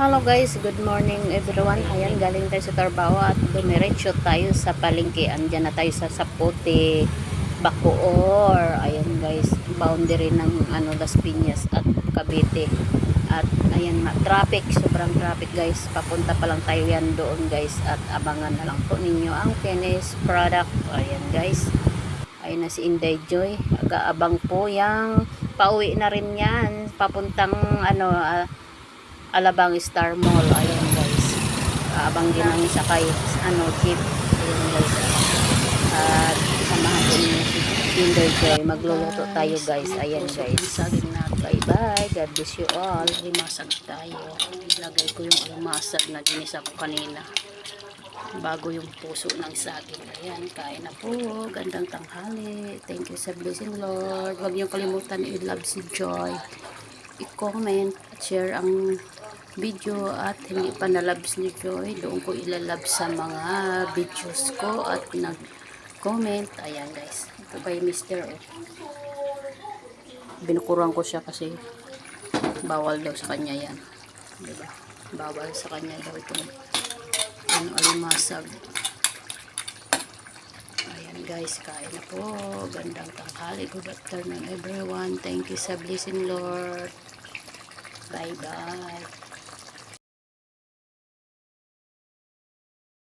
Hello guys, good morning everyone. Ayan, galing tayo sa trabaho at dumiretso tayo sa palengke. Andyan na tayo sa Sapote, Bacoor. Ayan guys, boundary ng Las Piñas at Cavite. At ayan nga, traffic, sobrang traffic guys. Papunta pa lang tayo yan doon guys. At abangan na lang po ninyo ang finished product. Ayan guys. Ayun na si Inday Joy. Aga-abang po yang pauwi na rin yan. Papuntang Alabang Star Mall. Ayun guys, abang din ang sakay jeep. Ayun guys, at samahan ko niyo si Kinder Joy. Magluluto tayo guys. Ayan guys, saging na. Bye bye, God bless you all. Alimasag tayo. Ilagay ko yung alimasag na ginisa ko kanina bago yung puso ng saging. Ayan, kain na po. Gandang tanghali. Thank you sa blessing Lord. Huwag niyong kalimutan i-love si Joy, i-comment at share ang video, at hindi pa na-loves ni Joy, doon ko ilalove sa mga videos ko at nag-comment. Ayan guys, ito ba yung mister binukuran ko siya kasi bawal daw sa kanya yan, diba? Bawal sa kanya daw itong alimasag. Ayan guys, kain na po. Gandang tanghali, good afternoon everyone. Thank you sa blessing Lord. Bye bye.